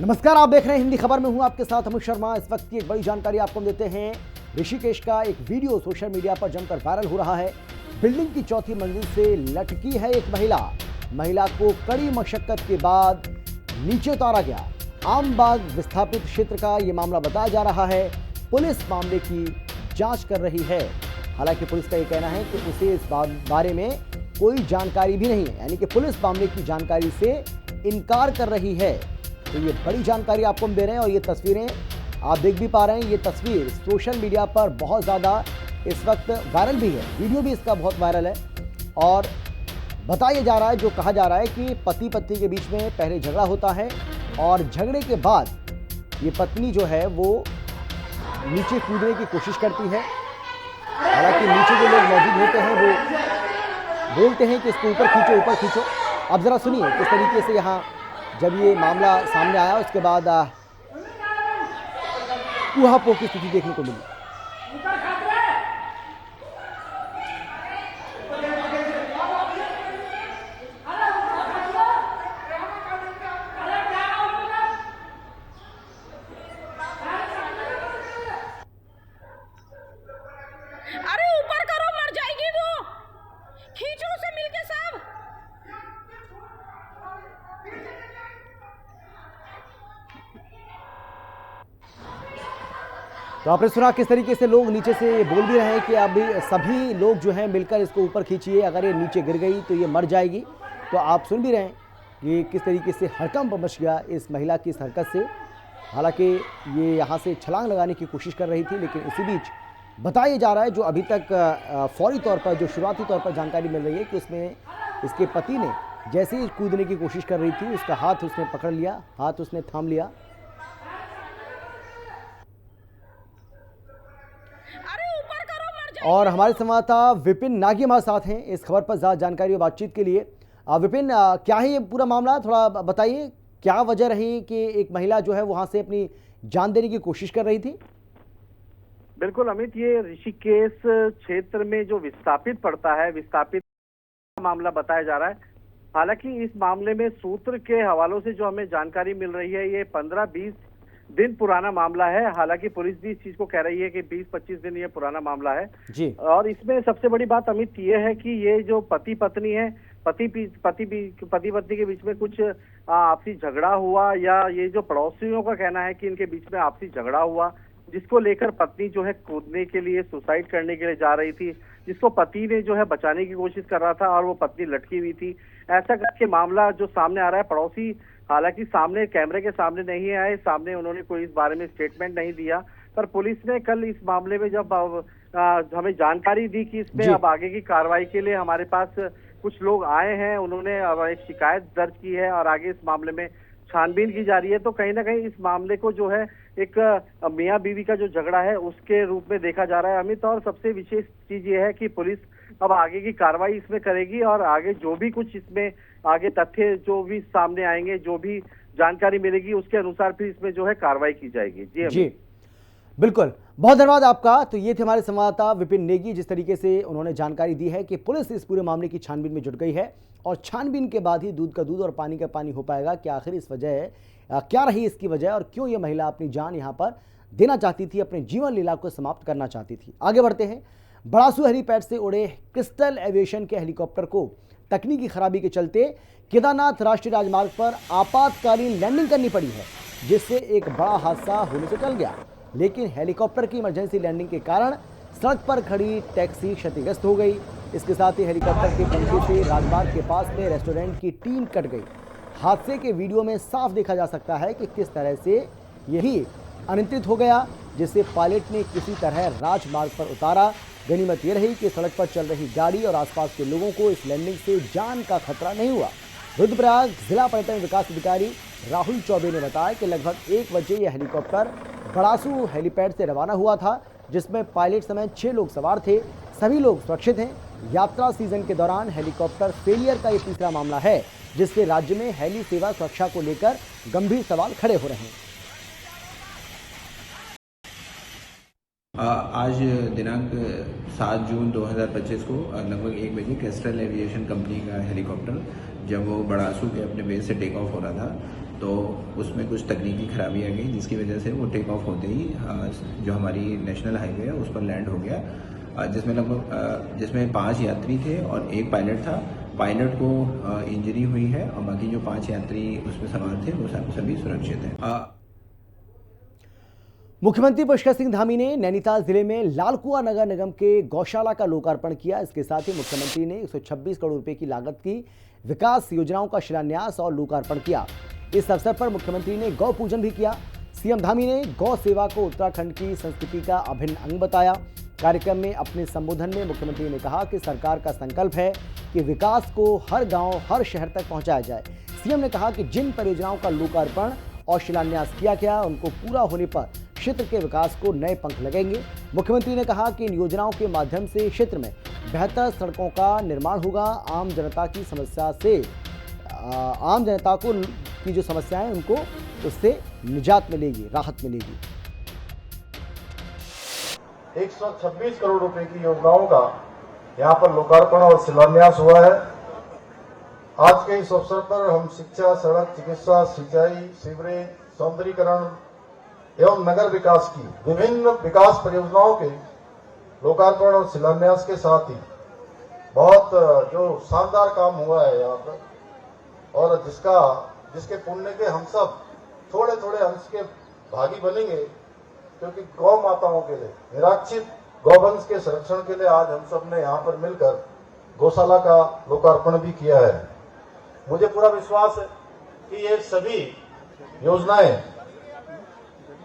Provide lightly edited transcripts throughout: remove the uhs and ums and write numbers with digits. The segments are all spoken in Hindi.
नमस्कार, आप देख रहे हैं हिंदी खबर में हूं आपके साथ अमित शर्मा। इस वक्त की एक बड़ी जानकारी आपको हम देते हैं। ऋषिकेश का एक वीडियो सोशल मीडिया पर जमकर वायरल हो रहा है। बिल्डिंग की चौथी मंजिल से लटकी है एक महिला को कड़ी मशक्कत के बाद नीचे उतारा गया। आमबाग विस्थापित क्षेत्र का यह मामला बताया जा रहा है। पुलिस मामले की जांच कर रही है। हालांकि पुलिस का यह कहना है कि उसे इस बारे में कोई जानकारी भी नहीं है, यानी कि पुलिस मामले की जानकारी से इनकार कर रही है। तो ये बड़ी जानकारी आपको हम दे रहे हैं और ये तस्वीरें आप देख भी पा रहे हैं। ये तस्वीर सोशल मीडिया पर बहुत ज़्यादा इस वक्त वायरल भी है। वीडियो भी इसका बहुत वायरल है और बताया जा रहा है, जो कहा जा रहा है कि पति पत्नी के बीच में पहले झगड़ा होता है और झगड़े के बाद ये पत्नी जो है वो नीचे कूदने की कोशिश करती है। हालांकि नीचे जो लोग मौजूद होते हैं वो बोलते हैं कि इसको ऊपर खींचो। अब ज़रा सुनिए किस तरीके से यहाँ जब ये मामला सामने आया उसके बाद ऊहापोह की स्थिति देखने को मिली। अरे ऊपर करो, मर जाएगी वो। खींचो उसे मिलके सब। तो आपने सुना किस तरीके से लोग नीचे से बोल भी रहे हैं कि अभी सभी लोग जो हैं मिलकर इसको ऊपर खींचिए, अगर ये नीचे गिर गई तो ये मर जाएगी। तो आप सुन भी रहे हैं कि किस तरीके से हड़कंप मच गया इस महिला की इस हरकत से। हालांकि ये यहाँ से छलांग लगाने की कोशिश कर रही थी, लेकिन इसी बीच बताया जा रहा है, जो अभी तक फौरी तौर पर जो शुरुआती तौर पर जानकारी मिल रही है कि उसमें इसके पति ने जैसे ही कूदने की कोशिश कर रही थी उसका हाथ उसने पकड़ लिया, हाथ उसने थाम लिया। और हमारे संवाददाता विपिन नागी हमारे साथ हैं इस खबर पर ज़्यादा जानकारी और बातचीत के लिए। विपिन, क्या है ये पूरा मामला, थोड़ा बताइए क्या वजह रही कि एक महिला जो है वहां से अपनी जान देने की कोशिश कर रही थी? बिल्कुल अमित, ये ऋषिकेश क्षेत्र में जो विस्थापित पड़ता है, विस्थापित मामला बताया जा रहा है। हालांकि इस मामले में सूत्र के हवालों से जो हमें जानकारी मिल रही है, ये 15-20 दिन पुराना मामला है। हालांकि पुलिस भी इस चीज को कह रही है कि 20-25 दिन ये पुराना मामला है जी। और इसमें सबसे बड़ी बात अमित ये है कि ये जो पति पत्नी है, पति पत्नी के बीच में कुछ आपसी झगड़ा हुआ, या ये जो पड़ोसियों का कहना है कि इनके बीच में आपसी झगड़ा हुआ, जिसको लेकर पत्नी जो है कूदने के लिए, सुसाइड करने के लिए जा रही थी, जिसको पति ने जो है बचाने की कोशिश कर रहा था और वो पत्नी लटकी हुई थी। ऐसा करके मामला जो सामने आ रहा है। पड़ोसी हालांकि सामने कैमरे के सामने नहीं आए, सामने उन्होंने कोई इस बारे में स्टेटमेंट नहीं दिया, पर पुलिस ने कल इस मामले में जब हमें जानकारी दी कि इसमें अब आगे की कार्रवाई के लिए हमारे पास कुछ लोग आए हैं, उन्होंने अब एक शिकायत दर्ज की है और आगे इस मामले में छानबीन की जा रही है। तो कहीं ना कहीं इस मामले को जो है एक मियां बीवी का जो झगड़ा है उसके रूप में देखा जा रहा है अमित। और सबसे विशेष चीज ये है कि पुलिस अब आगे की कार्रवाई इसमें करेगी और आगे जो भी कुछ इसमें आगे तथ्य जो भी सामने आएंगे, जो भी जानकारी मिलेगी, उसके अनुसार फिर इसमें जो है कार्रवाई की जाएगी। जी बिल्कुल, बहुत धन्यवाद आपका। तो ये थे हमारे संवाददाता विपिन नेगी, जिस तरीके से उन्होंने जानकारी दी है कि पुलिस इस पूरे मामले की छानबीन में जुट गई है और छानबीन के बाद ही दूध का दूध और पानी का पानी हो पाएगा कि आखिर इस वजह क्या रही इसकी वजह और क्यों ये महिला अपनी जान यहाँ पर देना चाहती थी, अपने जीवन लीला को समाप्त करना चाहती थी। आगे बढ़ते हैं। बड़ासू हेलीपैड से उड़े क्रिस्टल एविएशन के हेलीकॉप्टर को तकनीकी खराबी के चलते केदारनाथ राष्ट्रीय राजमार्ग पर आपातकालीन लैंडिंग करनी पड़ी है, जिससे एक बड़ा हादसा होने से टल गया। लेकिन हेलीकॉप्टर की इमरजेंसी लैंडिंग के कारण सड़क पर खड़ी टैक्सी क्षतिग्रस्त हो गई। इसके साथ ही हेलीकॉप्टर के पंखे से राजमार्ग के पास में रेस्टोरेंट की टीन कट गई। हादसे के वीडियो में साफ देखा जा सकता है कि किस तरह से यही अनियंत्रित हो गया, जिससे पायलट ने किसी तरह राजमार्ग पर उतारा। गनीमत यह रही कि सड़क पर चल रही गाड़ी और आसपास के लोगों को इस लैंडिंग से जान का खतरा नहीं हुआ। रुद्रप्रयाग जिला पर्यटन विकास अधिकारी राहुल चौबे ने बताया कि लगभग 1 बजे यह हेलीकॉप्टर बड़ासू हेलीपैड से रवाना हुआ था, जिसमें पायलट समेत 6 लोग सवार थे। सभी लोग सुरक्षित हैं। यात्रा सीजन के दौरान हेलीकॉप्टर फेलियर का ये तीसरा मामला है, जिससे राज्य में हेली सेवा सुरक्षा को लेकर गंभीर सवाल खड़े हो रहे हैं। आज दिनांक 7 जून 2025 को लगभग 1 बजे क्रिस्टल एविएशन कंपनी का हेलीकॉप्टर जब वो बड़ासू के अपने बेस से टेक ऑफ हो रहा था तो उसमें कुछ तकनीकी खराबी आ गई, जिसकी वजह से वो टेक ऑफ होते ही जो हमारी नेशनल हाईवे है उस पर लैंड हो गया, जिसमें 5 यात्री थे और 1 पायलट था। पायलट को इंजरी हुई है और बाकी जो 5 यात्री उसमें सवार थे वो सभी सुरक्षित हैं। मुख्यमंत्री पुष्कर सिंह धामी ने नैनीताल जिले में लालकुआ नगर निगम के गौशाला का लोकार्पण किया। इसके साथ ही मुख्यमंत्री ने 126 करोड़ रुपए की लागत की विकास योजनाओं का शिलान्यास और लोकार्पण किया। इस अवसर पर मुख्यमंत्री ने गौ पूजन भी किया। सीएम धामी ने गौ सेवा को उत्तराखंड की संस्कृति का अभिन्न अंग बताया। कार्यक्रम में अपने संबोधन में मुख्यमंत्री ने कहा कि सरकार का संकल्प है कि विकास को हर गांव, हर शहर तक पहुंचाया जाए। सीएम ने कहा कि जिन परियोजनाओं का लोकार्पण और शिलान्यास किया गया उनको पूरा होने पर क्षेत्र के विकास को नए पंख लगेंगे। मुख्यमंत्री ने कहा कि इन योजनाओं के माध्यम से क्षेत्र में बेहतर सड़कों का निर्माण होगा। आम जनता की जो समस्याएं उनको उससे निजात मिलेगी, राहत मिलेगी। 126 करोड़ रुपए की योजनाओं का यहाँ पर लोकार्पण और शिलान्यास हुआ है। आज के इस अवसर पर हम शिक्षा, सड़क, चिकित्सा, सिंचाई, सीवरेज, सौंदर्यीकरण एवं नगर विकास की विभिन्न विकास परियोजनाओं के लोकार्पण और शिलान्यास के साथ ही बहुत जो शानदार काम हुआ है यहाँ पर, और जिसके पुण्य के हम सब थोड़े थोड़े अंश के भागी बनेंगे, क्योंकि गौ माताओं के लिए, निराक्षित गौवंश के संरक्षण के लिए आज हम सब ने यहाँ पर मिलकर गौशाला का लोकार्पण भी किया है। मुझे पूरा विश्वास है कि ये सभी योजनाएं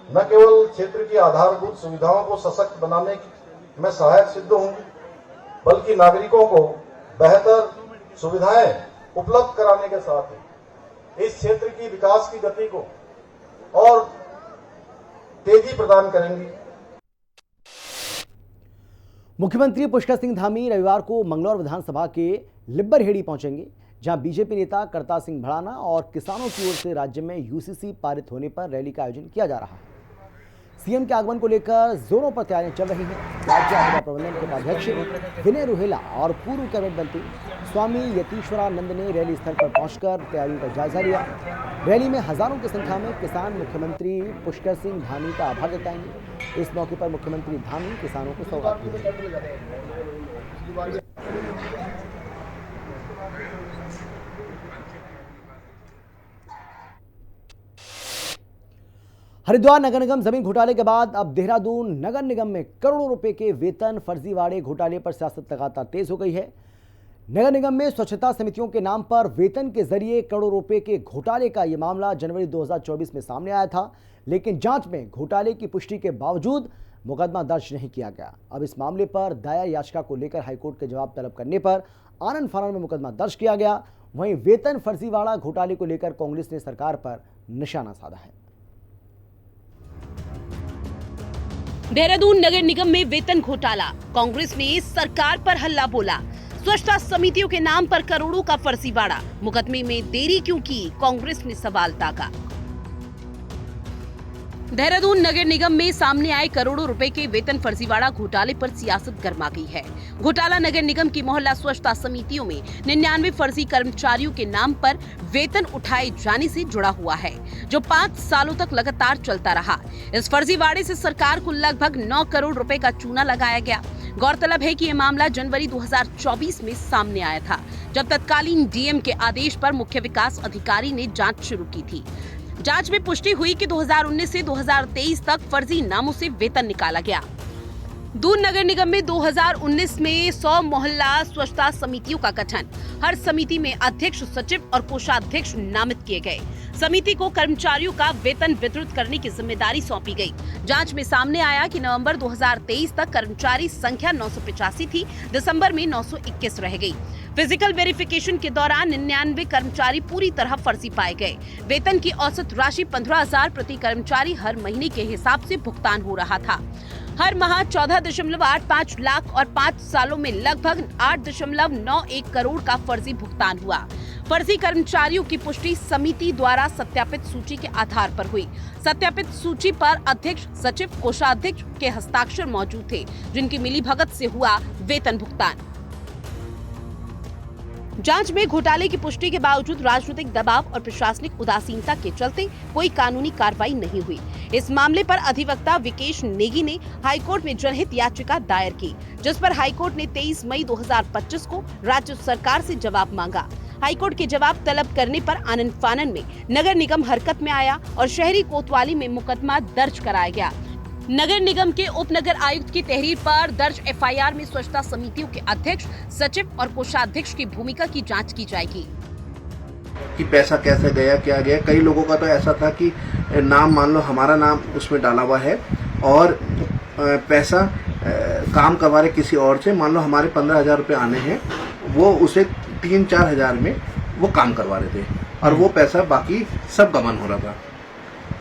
न केवल क्षेत्र की आधारभूत सुविधाओं को सशक्त बनाने में सहायक सिद्ध होंगी, बल्कि नागरिकों को बेहतर सुविधाएं उपलब्ध कराने के साथ ही इस क्षेत्र की विकास की गति को और तेजी प्रदान करेंगी। मुख्यमंत्री पुष्कर सिंह धामी रविवार को मंगलौर विधानसभा के लिब्बरहेड़ी पहुंचेंगे, जहां बीजेपी नेता करतार सिंह भड़ाना और किसानों की ओर से राज्य में यूसीसी पारित होने पर रैली का आयोजन किया जा रहा है। सीएम के आगमन को लेकर जोरों पर तैयारियां चल रही हैं। राज्य आपदा प्रबंधन के उपाध्यक्ष विनय रोहेला और पूर्व कैबिनेट मंत्री स्वामी यतीश्वरानंद ने रैली स्थल पर पहुंचकर तैयारियों का जायजा लिया। रैली में हजारों की संख्या में किसान मुख्यमंत्री पुष्कर सिंह धामी का आभार जताएंगे। इस मौके पर मुख्यमंत्री धामी किसानों को सौगात देंगे। हरिद्वार नगर निगम जमीन घोटाले के बाद अब देहरादून नगर निगम में करोड़ों रुपए के वेतन फर्जीवाड़े घोटाले पर सियासत लगातार तेज हो गई है। नगर निगम में स्वच्छता समितियों के नाम पर वेतन के जरिए करोड़ों रुपए के घोटाले का यह मामला जनवरी 2024 में सामने आया था, लेकिन जांच में घोटाले की पुष्टि के बावजूद मुकदमा दर्ज नहीं किया गया। अब इस मामले पर दायर याचिका को लेकर हाईकोर्ट के जवाब तलब करने पर आनंद फानन में मुकदमा दर्ज किया गया। वहीं वेतन फर्जीवाड़ा घोटाले को लेकर कांग्रेस ने सरकार पर निशाना साधा है। देहरादून नगर निगम में वेतन घोटाला, कांग्रेस ने सरकार पर हल्ला बोला। स्वच्छता समितियों के नाम पर करोड़ों का फर्जीवाड़ा, मुकदमे में देरी क्यों की, कांग्रेस ने सवाल दागा। देहरादून नगर निगम में सामने आए करोड़ों रुपए के वेतन फर्जीवाड़ा घोटाले पर सियासत गर्मा गई है। घोटाला नगर निगम की मोहल्ला स्वच्छता समितियों में 99 फर्जी कर्मचारियों के नाम पर वेतन उठाए जाने से जुड़ा हुआ है, जो 5 सालों तक लगातार चलता रहा। इस फर्जीवाड़े से सरकार को लगभग 9 करोड़ रुपए का चूना लगाया गया। गौरतलब है कि यह मामला जनवरी 2024 में सामने आया था, जब तत्कालीन डीएम के आदेश पर मुख्य विकास अधिकारी ने जांच शुरू की थी। जांच में पुष्टि हुई कि 2019 से 2023 तक फर्जी नामों से वेतन निकाला गया। दून नगर निगम में 2019 में 100 मोहल्ला स्वच्छता समितियों का गठन, हर समिति में अध्यक्ष, सचिव और कोषाध्यक्ष नामित किए गए। समिति को कर्मचारियों का वेतन वितरित करने की जिम्मेदारी सौंपी गई। जांच में सामने आया कि नवंबर 2023 तक कर्मचारी संख्या 985 थी, दिसंबर में 921 रह गई। फिजिकल वेरिफिकेशन के दौरान 99 कर्मचारी पूरी तरह फर्जी पाए गए। वेतन की औसत राशि 15,000 प्रति कर्मचारी हर महीने के हिसाब से भुगतान हो रहा था। हर माह 14.85 लाख और 5 सालों में लगभग 8.91 करोड़ का फर्जी भुगतान हुआ। फर्जी कर्मचारियों की पुष्टि समिति द्वारा सत्यापित सूची के आधार पर हुई। सत्यापित सूची पर अध्यक्ष, सचिव, कोषाध्यक्ष के हस्ताक्षर मौजूद थे, जिनकी मिलीभगत से हुआ वेतन भुगतान। जांच में घोटाले की पुष्टि के बावजूद राजनीतिक दबाव और प्रशासनिक उदासीनता के चलते कोई कानूनी कार्रवाई नहीं हुई। इस मामले पर अधिवक्ता विकेश नेगी ने हाईकोर्ट में जनहित याचिका दायर की, जिस पर हाईकोर्ट ने 23 मई 2025 को राज्य सरकार से जवाब मांगा। हाईकोर्ट के जवाब तलब करने पर आनन फानन में नगर निगम हरकत में आया और शहरी कोतवाली में मुकदमा दर्ज कराया गया। नगर निगम के उप नगर आयुक्त की तहरीर पर दर्ज एफआईआर में स्वच्छता समितियों के अध्यक्ष, सचिव और कोषाध्यक्ष की भूमिका की जांच की जाएगी कि पैसा कैसे गया, क्या गया। कई लोगों का तो ऐसा था कि नाम, मान लो हमारा नाम उसमें डाला हुआ है और पैसा काम करवा रहे किसी और से, मान लो हमारे 15,000 रुपये आने हैं, वो उसे 3-4 हज़ार में वो काम करवा रहे थे और वो पैसा बाकी सब गबन हो रहा था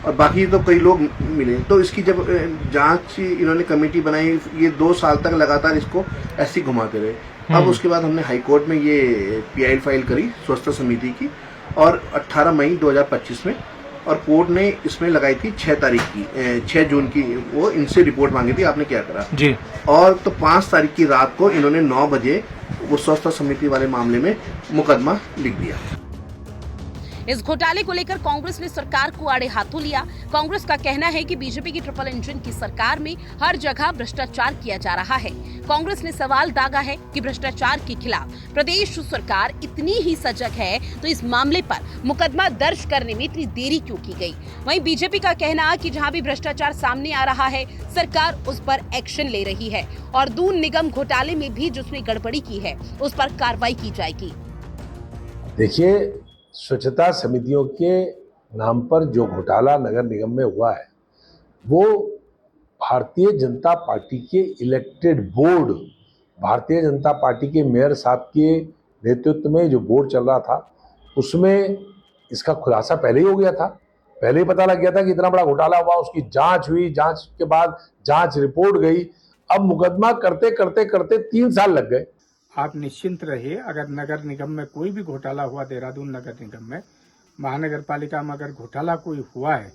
और बाकी तो कई लोग मिले। तो इसकी जब जांच इन्होंने कमेटी बनाई, ये 2 साल तक लगातार इसको ऐसे घुमाते रहे। अब उसके बाद हमने हाई कोर्ट में ये पीआई फाइल करी स्वच्छता समिति की और 18 मई 2025 में, और कोर्ट ने इसमें लगाई थी 6 जून की, वो इनसे रिपोर्ट मांगी थी आपने क्या करा जी। और तो 5 तारीख की रात को इन्होंने 9 बजे वो स्वच्छता समिति वाले मामले में मुकदमा लिख दिया। इस घोटाले को लेकर कांग्रेस ने सरकार को आड़े हाथों लिया। कांग्रेस का कहना है कि बीजेपी की ट्रिपल इंजन की सरकार में हर जगह भ्रष्टाचार किया जा रहा है। कांग्रेस ने सवाल दागा है कि भ्रष्टाचार के खिलाफ प्रदेश सरकार इतनी ही सजग है तो इस मामले पर मुकदमा दर्ज करने में इतनी देरी क्यों की गई। वहीं बीजेपी का कहना कि जहां भी भ्रष्टाचार सामने आ रहा है सरकार उस पर एक्शन ले रही है और दून निगम घोटाले में भी जिसने गड़बड़ी की है उस पर कार्रवाई की जाएगी। देखिए, स्वच्छता समितियों के नाम पर जो घोटाला नगर निगम में हुआ है वो भारतीय जनता पार्टी के elected board, Bharatiya Janata party के मेयर साहब के नेतृत्व में जो बोर्ड चल रहा था उसमें इसका खुलासा पहले ही हो गया था। पहले ही पता लग गया था कि इतना बड़ा घोटाला हुआ, उसकी जांच हुई, जांच के बाद जांच रिपोर्ट गई। अब मुकदमा करते करते करते 3 साल लग गए। आप निश्चिंत रहिए, अगर नगर निगम में कोई भी घोटाला हुआ, देहरादून नगर निगम में, महानगर पालिका में अगर घोटाला कोई हुआ है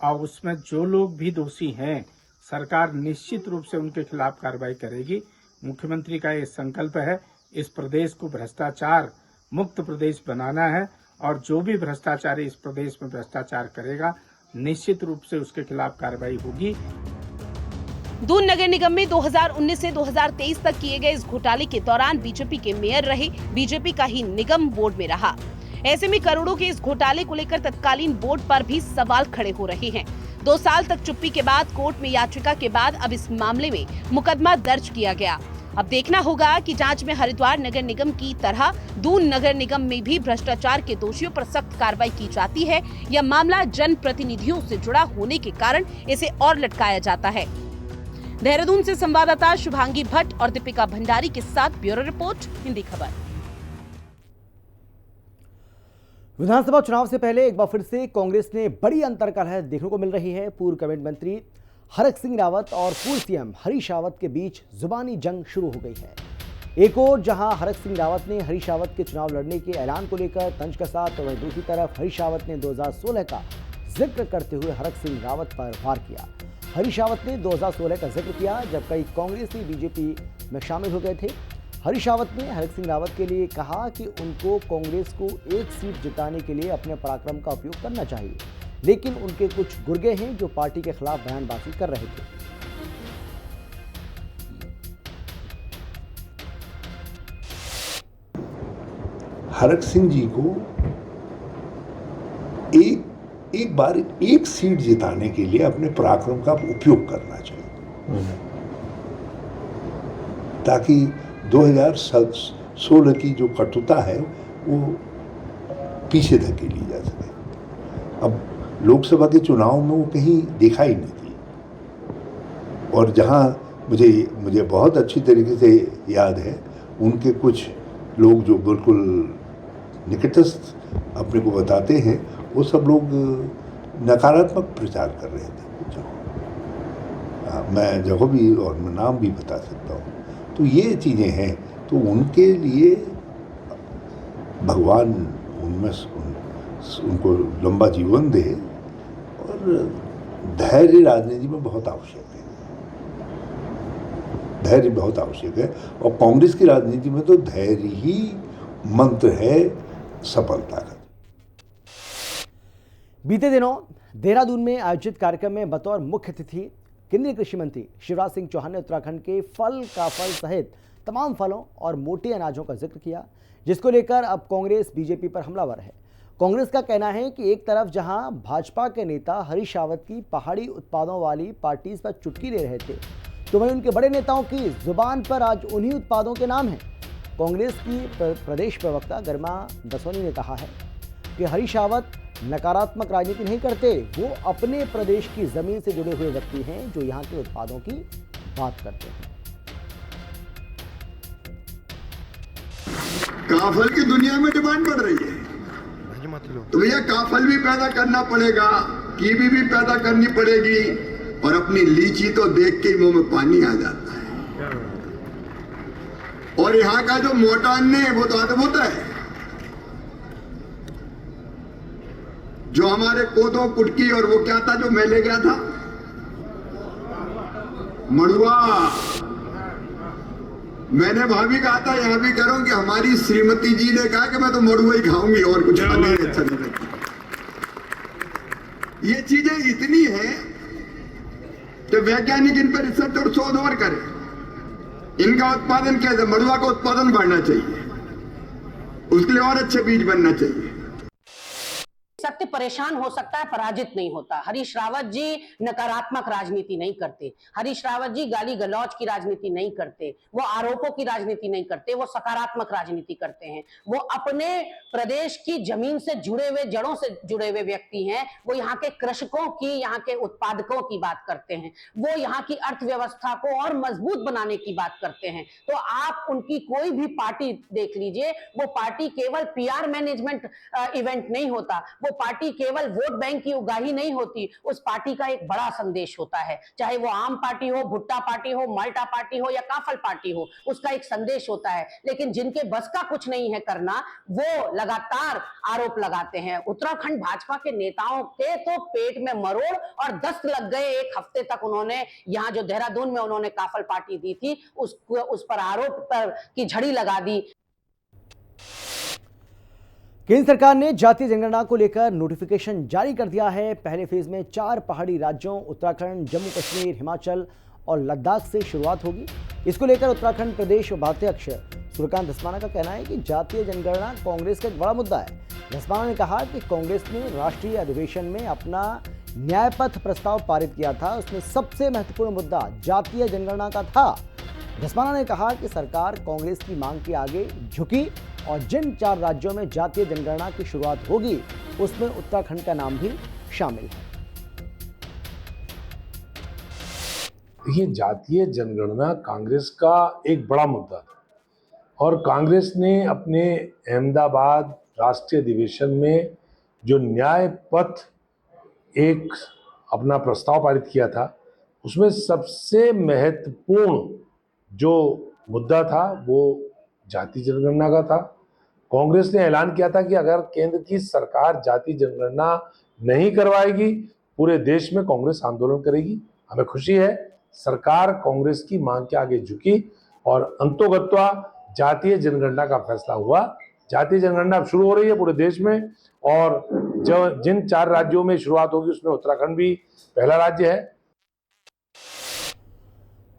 और उसमें जो लोग भी दोषी हैं, सरकार निश्चित रूप से उनके खिलाफ कार्रवाई करेगी। मुख्यमंत्री का ये संकल्प है, इस प्रदेश को भ्रष्टाचार मुक्त प्रदेश बनाना है और जो भी भ्रष्टाचारी इस प्रदेश में भ्रष्टाचार करेगा निश्चित रूप से उसके खिलाफ कार्रवाई होगी। दून नगर निगम में 2019 से 2023 तक किए गए इस घोटाले के दौरान बीजेपी के मेयर रहे, बीजेपी का ही निगम बोर्ड में रहा। ऐसे में करोड़ों के इस घोटाले को लेकर तत्कालीन बोर्ड पर भी सवाल खड़े हो रहे हैं। 2 साल तक चुप्पी के बाद कोर्ट में याचिका के बाद अब इस मामले में मुकदमा दर्ज किया गया। अब देखना होगा कि जांच में हरिद्वार नगर निगम की तरह दून नगर निगम में भी भ्रष्टाचार के दोषियों पर सख्त कार्रवाई की जाती है या मामला जनप्रतिनिधियों से जुड़ा होने के कारण इसे और लटकाया जाता है। देहरादून से संवाददाता शुभांगी भट्ट और दीपिका भंडारी के साथ ब्यूरो रिपोर्ट, हिंदी खबर। विधानसभा चुनाव से पहले एक बार फिर से कांग्रेस ने बड़ी अंतर्कलह देखने को मिल रही है। पूर्व कैबिनेट मंत्री हरक सिंह रावत और पूर्व सीएम हरीश रावत के बीच जुबानी जंग शुरू हो गई है। एक ओर जहां हरक सिंह रावत ने हरीश रावत के चुनाव लड़ने के ऐलान को लेकर तंज कसा, तो वहीं दूसरी तरफ हरीश रावत ने 2016 का जिक्र करते हुए हरक सिंह रावत पर वार किया। हरीश रावत ने 2016 का जिक्र किया जब कई कांग्रेसी बीजेपी में शामिल हो गए थे। हरीश रावत ने हरक सिंह रावत के लिए कहा कि उनको कांग्रेस को 1 सीट जिताने के लिए अपने पराक्रम का उपयोग करना चाहिए, लेकिन उनके कुछ गुर्गे हैं जो पार्टी के खिलाफ बयानबाजी कर रहे थे। हरक सिंह जी को एक बार 1 सीट जिताने के लिए अपने पराक्रम का उपयोग करना चाहिए, ताकि 2016 की जो कटुता है वो पीछे धकेली जा सके। अब लोकसभा के चुनाव में वो कहीं देखा ही नहीं थी, और जहां मुझे बहुत अच्छी तरीके से याद है, उनके कुछ लोग जो बिल्कुल निकटस्थ अपने को बताते हैं, वो सब लोग नकारात्मक प्रचार कर रहे थे। मैं जगह भी और मैं नाम भी बता सकता हूँ। तो ये चीज़ें हैं, तो उनके लिए भगवान उनमें उनको लंबा जीवन दे, और धैर्य राजनीति में बहुत आवश्यक है। धैर्य बहुत आवश्यक है, और कांग्रेस की राजनीति में तो धैर्य ही मंत्र है सफलता का। बीते दिनों देहरादून में आयोजित कार्यक्रम में बतौर मुख्य अतिथि केंद्रीय कृषि मंत्री शिवराज सिंह चौहान ने उत्तराखंड के फल का फल सहित तमाम फलों और मोटे अनाजों का जिक्र किया, जिसको लेकर अब कांग्रेस बीजेपी पर हमलावर है। कांग्रेस का कहना है कि एक तरफ जहां भाजपा के नेता हरीश रावत की पहाड़ी उत्पादों वाली पार्टीज पर चुटकी ले रहे थे, तो वहीं उनके बड़े नेताओं की जुबान पर आज उन्हीं उत्पादों के नाम हैं। कांग्रेस की प्रदेश प्रवक्ता गरिमा दसोनी ने कहा है कि हरीश रावत नकारात्मक राजनीति नहीं करते, वो अपने प्रदेश की जमीन से जुड़े हुए व्यक्ति हैं जो यहाँ के उत्पादों की बात करते हैं। काफल की दुनिया में डिमांड बढ़ रही है, तो भैया काफल भी पैदा करना पड़ेगा, कीवी भी पैदा करनी पड़ेगी, और अपनी लीची तो देख के ही मुंह में पानी आ जाता है। और यहाँ का जो मोटा अन्न है वो तो अद्भुत है, जो हमारे कोदो कुटकी और वो क्या था जो मैं ले गया था, मड़ुआ। मैंने भाभी कहा था, यहां भी करूं कि हमारी श्रीमती जी ने कहा कि मैं तो मड़ुआ ही खाऊंगी और कुछ खाने अच्छा नहीं लगता। ये चीजें इतनी हैं कि वैज्ञानिक इन पर रिसर्च और शोध और करें। इनका उत्पादन कैसे, मड़ुआ का उत्पादन बढ़ना चाहिए, उसके लिए और अच्छे बीज बनना चाहिए। सत्य परेशान हो सकता है, पराजित नहीं होता। हरीश रावत जी नकारात्मक राजनीति नहीं करते, हरीश रावत जी गाली गलौज की राजनीति नहीं करते, वो आरोपों की राजनीति नहीं करते, वो सकारात्मक राजनीति करते हैं। वो अपने प्रदेश की जमीन से जुड़े हुए, जड़ों से जुड़े हुए व्यक्ति हैं। वो यहाँ के कृषकों की, यहाँ के उत्पादकों की बात करते हैं, वो यहाँ की अर्थव्यवस्था को और मजबूत बनाने की बात करते हैं। तो आप उनकी कोई भी पार्टी देख लीजिए, वो पार्टी केवल पीआर मैनेजमेंट इवेंट नहीं होता, वो पार्टी केवल वोट बैंक की उगाही नहीं होती, उस पार्टी का एक बड़ा संदेश होता है। चाहे वो आम पार्टी हो, भुट्टा पार्टी हो, माल्टा पार्टी हो या काफल पार्टी हो, उसका एक संदेश होता है। लेकिन जिनके बस का कुछ नहीं है करना, वो लगातार आरोप लगाते हैं। उत्तराखंड भाजपा के नेताओं के तो पेट में मरोड़ और दस्त लग गए। एक हफ्ते तक उन्होंने यहाँ जो देहरादून में उन्होंने काफल पार्टी दी थी, उस पर आरोप की झड़ी लगा दी। केंद्र सरकार ने जातीय जनगणना को लेकर नोटिफिकेशन जारी कर दिया है। पहले फेज में 4 पहाड़ी राज्यों उत्तराखंड, जम्मू कश्मीर, हिमाचल और लद्दाख से शुरुआत होगी। इसको लेकर उत्तराखंड प्रदेश उपाध्यक्ष सूर्यकांत धस्माना का कहना है कि जातीय जनगणना कांग्रेस का एक बड़ा मुद्दा है। धस्माना ने कहा कि कांग्रेस ने राष्ट्रीय अधिवेशन में अपना न्यायपथ प्रस्ताव पारित किया था, उसमें सबसे महत्वपूर्ण मुद्दा जातीय जनगणना का था। धस्माना ने कहा कि सरकार कांग्रेस की मांग के आगे झुकी और जिन 4 राज्यों में जातीय जनगणना की शुरुआत होगी उसमें उत्तराखंड का नाम भी शामिल है। देखिए, जातीय जनगणना कांग्रेस का एक बड़ा मुद्दा था और कांग्रेस ने अपने अहमदाबाद राष्ट्रीय अधिवेशन में जो न्याय पथ एक अपना प्रस्ताव पारित किया था, उसमें सबसे महत्वपूर्ण जो मुद्दा था वो जातीय जनगणना का था। कांग्रेस ने ऐलान किया था कि अगर केंद्र की सरकार जातीय जनगणना नहीं करवाएगी, पूरे देश में कांग्रेस आंदोलन करेगी। हमें खुशी है सरकार कांग्रेस की मांग के आगे झुकी और अंतोगत्वा जातीय जनगणना का फैसला हुआ। जातीय जनगणना अब शुरू हो रही है पूरे देश में और जो जिन 4 राज्यों में शुरुआत होगी उसमें उत्तराखंड भी पहला राज्य है।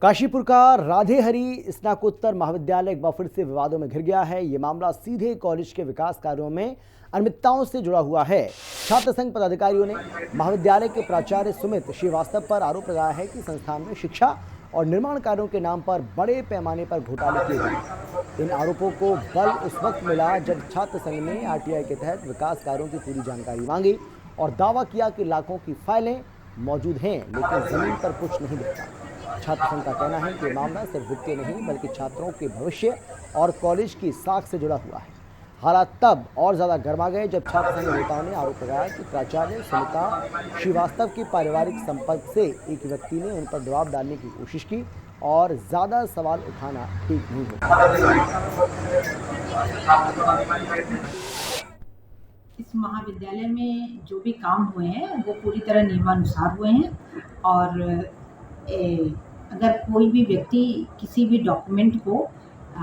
काशीपुर का राधे हरी स्नाकोत्तर महाविद्यालय एक बार फिर से विवादों में घिर गया है। ये मामला सीधे कॉलेज के विकास कार्यों में अनियमितताओं से जुड़ा हुआ है। छात्र संघ पदाधिकारियों ने महाविद्यालय के प्राचार्य सुमित श्रीवास्तव पर आरोप लगाया है कि संस्थान में शिक्षा और निर्माण कार्यों के नाम पर बड़े पैमाने पर घोटाले किए गए। इन आरोपों को बल उस वक्त मिला जब छात्र संघ ने आरटीआई के तहत विकास कार्यों की पूरी जानकारी मांगी और दावा किया कि लाखों की फाइलें मौजूद हैं, लेकिन जमीन पर कुछ नहीं दिखता। छात्र संघ का कहना है कि मामला सिर्फ वित्तीय नहीं बल्कि छात्रों के भविष्य और कॉलेज की साख से जुड़ा हुआ है। हालात तब और ज्यादा गर्मा गए जब छात्र संघ नेताओं ने आरोप लगाया कि प्राचार्य सुमिता श्रीवास्तव के पारिवारिक संपर्क से एक व्यक्ति ने उन पर दबाव डालने की कोशिश की और ज्यादा सवाल उठाना ठीक नहीं होता। इस महाविद्यालय में जो भी काम हुए हैं वो पूरी तरह नियमानुसार हुए हैं और अगर कोई भी व्यक्ति किसी भी डॉक्यूमेंट को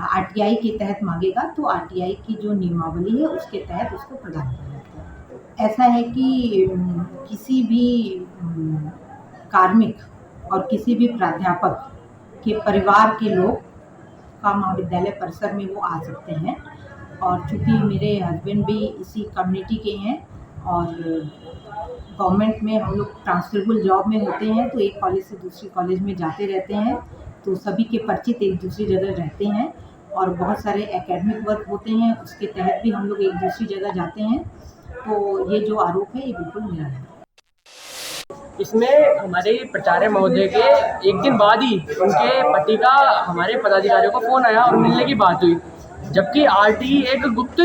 आरटीआई के तहत मांगेगा तो आरटीआई की जो नियमावली है उसके तहत उसको प्रदान किया जाता है। ऐसा है कि किसी भी कार्मिक और किसी भी प्राध्यापक के परिवार के लोग का महाविद्यालय परिसर में वो आ सकते हैं, और चूँकि मेरे हस्बैंड भी इसी कम्युनिटी के हैं और गवर्नमेंट में हम लोग ट्रांसफरेबल जॉब में होते हैं तो एक कॉलेज से दूसरी कॉलेज में जाते रहते हैं, तो सभी के परिचित एक दूसरी जगह रहते हैं और बहुत सारे एकेडमिक वर्क होते हैं, उसके तहत भी हम लोग एक दूसरी जगह जाते हैं। तो ये जो आरोप है ये बिल्कुल निराधार है। इसमें हमारे प्राचार्य महोदय के एक दिन बाद ही उनके पति का हमारे पदाधिकारियों को फ़ोन आया और मिलने की बात हुई, जबकि आरटी एक गुप्त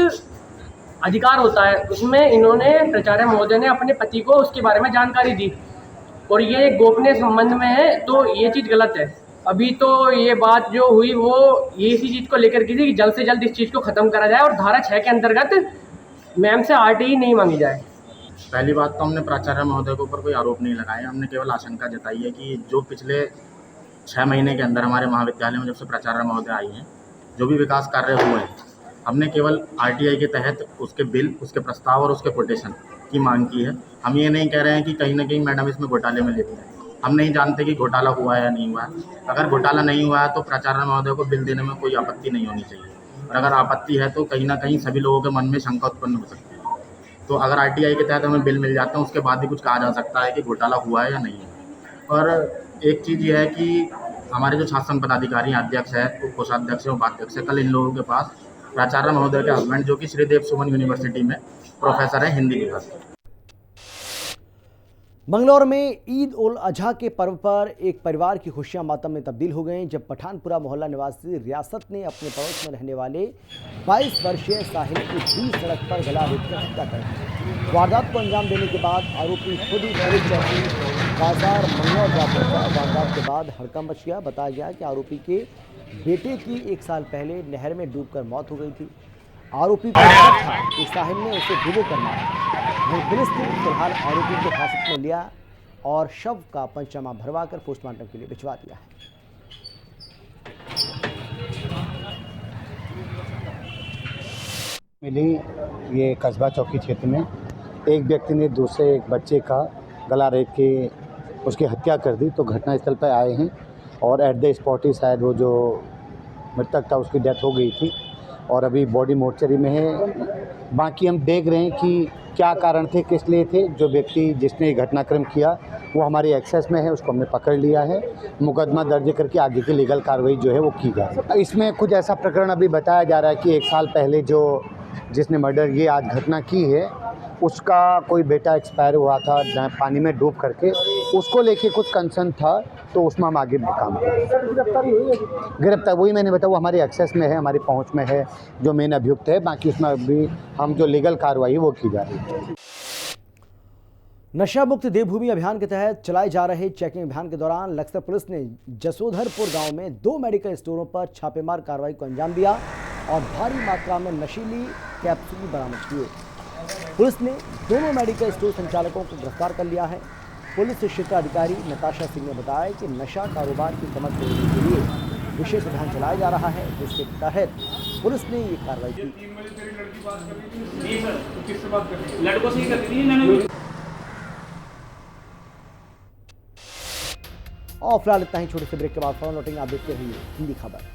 अधिकार होता है, उसमें इन्होंने प्राचार्य महोदय ने अपने पति को उसके बारे में जानकारी दी और ये गोपनीय संबंध में है, तो ये चीज़ गलत है। अभी तो ये बात जो हुई वो ये इसी चीज़ को लेकर की थी कि जल्द से जल्द इस चीज़ को ख़त्म करा जाए और धारा 6 के अंतर्गत मैम से आरटी नहीं मांगी जाए। पहली बात तो हमने प्राचार्य महोदय के ऊपर कोई आरोप नहीं लगाया, हमने केवल आशंका जताई है कि जो पिछले 6 महीने के अंदर हमारे महाविद्यालय में जब से प्राचार्य महोदय आई हैं, जो भी विकास कार्य हुए हैं, हमने केवल आरटीआई के तहत उसके बिल, उसके प्रस्ताव और उसके कोटेशन की मांग की है। हम ये नहीं कह रहे हैं कि कहीं ना कहीं मैडम इसमें घोटाले में लिप्त है, हम नहीं जानते कि घोटाला हुआ है या नहीं हुआ है। अगर घोटाला नहीं हुआ है तो प्राचार्य महोदय को बिल देने में कोई आपत्ति नहीं होनी चाहिए, और अगर आपत्ति है तो कहीं ना कहीं सभी लोगों के मन में शंका उत्पन्न हो सकती है। तो अगर आरटीआई के तहत हमें बिल मिल जाते हैं उसके बाद भी कुछ कहा जा सकता है कि घोटाला हुआ है या नहीं है। और एक चीज़ ये है कि हमारे जो छात्र संघ पदाधिकारी अध्यक्ष है, कोषाध्यक्ष है, उपाध्यक्ष है, कल इन लोगों के पास प्राचार्य महोदय के हस्बैंड जो कि श्रीदेव सुमन यूनिवर्सिटी में प्रोफेसर है हिंदी विभाग के। मंगलौर में ईद उल अजहा के पर्व पर एक परिवार की खुशियां मातम में तब्दील हो गईं जब पठानपुरा मोहल्ला निवासी रियासत ने अपने पड़ोस में रहने वाले 22 वर्षीय साहिल की बीच सड़क पर गला रेतकर हत्या कर दी। वारदात को अंजाम देने के बाद आरोपी खुद ही पुलिस चौकी बाजार मंगलौर जा पहुंचा। वारदात के बाद हड़कंप मच गया। बताया गया कि आरोपी के बेटे की 1 साल पहले नहर में डूबकर मौत हो गई थी। आरोपी को शक था कि साहिल ने उसे डुबो कर मारा। पुलिस ने फिलहाल आरोपी को हिरासत में लिया और शव का पंचनामा भरवाकर पोस्टमार्टम के लिए भिजवा दिया है। मिली ये कस्बा चौकी क्षेत्र में एक व्यक्ति ने दूसरे एक बच्चे का गला रेत के उसकी हत्या कर दी, तो घटनास्थल पर आए हैं और एट द स्पॉट ही शायद वो जो मृतक था उसकी डेथ हो गई थी और अभी बॉडी मोर्चरी में है। बाकी हम देख रहे हैं कि क्या कारण थे, किस लिए थे। जो व्यक्ति जिसने घटनाक्रम किया वो हमारी एक्सेस में है, उसको हमने पकड़ लिया है। मुकदमा दर्ज करके आगे की लीगल कार्रवाई जो है वो की जा रही है। इसमें कुछ ऐसा प्रकरण अभी बताया जा रहा है कि 1 साल पहले जो जिसने मर्डर ये आज घटना की है उसका कोई बेटा एक्सपायर हुआ था पानी में डूब करके, उसको लेके कुछ कंसर्न था, तो उसमें हम आगे काम करें। गिरफ्तार वही मैंने बताया, वो हमारे एक्सेस में है, हमारी पहुंच में है, जो मेन अभियुक्त है। बाकी उसमें अभी हम जो लीगल कार्रवाई वो की जा रही है। नशा मुक्त देवभूमि अभियान के तहत चलाए जा रहे चेकिंग अभियान के दौरान लक्सर पुलिस ने जसोधरपुर गांव में 2 मेडिकल स्टोरों पर छापेमार कार्रवाई को अंजाम दिया और भारी मात्रा में नशीली कैप्सूल बरामद किए। पुलिस ने दोनों मेडिकल स्टोर संचालकों को गिरफ्तार कर लिया है। पुलिस क्षेत्र अधिकारी नताशा सिंह ने बताया कि नशा कारोबार की कमर तोड़ने के लिए विशेष अभियान चलाया जा रहा है, जिसके तहत पुलिस ने ये कार्रवाई की। और फिलहाल इतना ही। छोटे से ब्रेक के बाद फौरन लौटेंगे। आप देखते रहिए हिंदी खबर।